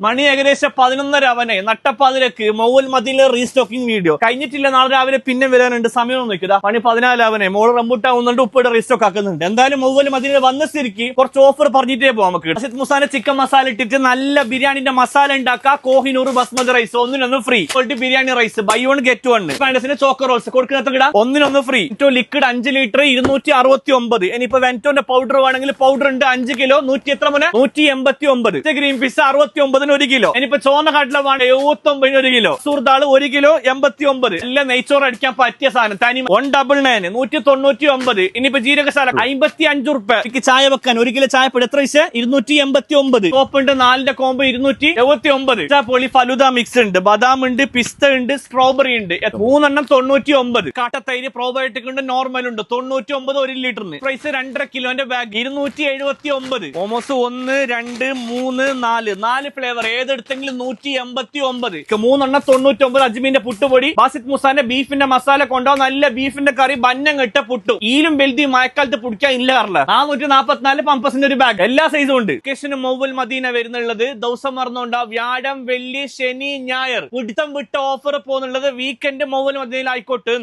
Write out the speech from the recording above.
മണി ഏകദേശം 11:30 അവനെ നട്ടപ്പാതിരക്ക് മൗൽ മദീനിലെ restocking video കഴിഞ്ഞിട്ടില്ല. നാളെ രാവിലെ പിന്നെ വരാനുണ്ട്. സമയം നോക്കിയതാ മണി 14 അവനെ മോള് റംബൂട്ടാവുന്നുണ്ട്, ഉപ്പയുടെ റീസ്റ്റോക്ക് ആക്കുന്നുണ്ട്. എന്തായാലും മൗൽ മദീനിൽ വന്ന സ്ഥിതിക്ക് കുറച്ച് ഓഫർ പറഞ്ഞിട്ടേ പോവാം. നമുക്ക് അസിത് മുസാനെ ചിക്കൻ മസാല ഇട്ടിട്ട് നല്ല ബിരിയാണിന്റെ മസാല ഉണ്ടാക്കുക. കോഹിനൂർ ബസ്മതി റൈസ് ഒന്നിനൊന്ന് free. Quality biryani rice buy one get one. ഫാൻഡസിന് ചോക്കോ റോൾസ് കൊടുക്കുന്ന ഒന്നിനൊന്ന് ഫ്രീ. Vento liquid 5 litre 269. ഇനിയിപ്പോ വെന്റോന്റെ പൗഡർ വേണമെങ്കിൽ പൗഡർ ഉണ്ട് 5 കിലോ 100 എത്ര മോനെ 189. Green peas 69 1 kilo. ഇനിയിപ്പോ ചോന്ന കടലമാണ് 79 1 കിലോ. സൂർദാള് 1 കിലോ 89. എല്ലാം നെയ്ച്ചോറ് അടിക്കാൻ പറ്റിയ സാധനം. തനി 199 199. ഇനിയിപ്പോ ജീരകശാല 55 റുപ്യ. എനിക്ക് ചായ വെക്കാൻ 1 കിലോ ചായപ്പൊടി എത്ര പൈസ 289. സോപ്പുണ്ട് 4ന്റെ കോമ്പോ 279. പൊളി ഫലുദ മിക്സ് ഉണ്ട്, ബദാം ഉണ്ട്, പിസ്ത ഉണ്ട്, സ്ട്രോബെറി ഉണ്ട്. 3 99. കാട്ടത്തൈര് പ്രോബയോട്ടിക് ഉണ്ട്, നോർമൽ ഉണ്ട് 99 1 ലിറ്ററിന്. പ്രൈസ് 2.5 കിലോന്റെ ബാഗ് 279. മോമോസ് 1 2 3 4 ഫ്ലേവർ ഏതെടുത്തെങ്കിലും 189. 3 99. അജ്മീന്റെ പുട്ടുപൊടി, ബാസിത് മുസാന്റെ ബീഫിന്റെ മസാല കൊണ്ടോ നല്ല ബീഫിന്റെ കറി ബന്നം കെട്ട പുട്ടു. ഈലും വെൽതി മഴക്കാലത്ത് പിടിക്കാൻ ഇല്ല കാറില്ല. 444 പമ്പസിന്റെ ഒരു ബാഗ്. എല്ലാ സൈസും ഉണ്ട്. ലൊക്കേഷന് മൗൽ മദീന വരുന്നുള്ളത് ദിവസം മറന്നുകൊണ്ടാ വ്യാഴം വെള്ളി ശനി ഞായർ പിടുത്തം വിട്ട ഓഫർ പോകുന്നുള്ളത് വീക്കെൻഡ് മൗൽ മദീനയിൽ ആയിക്കോട്ടെ.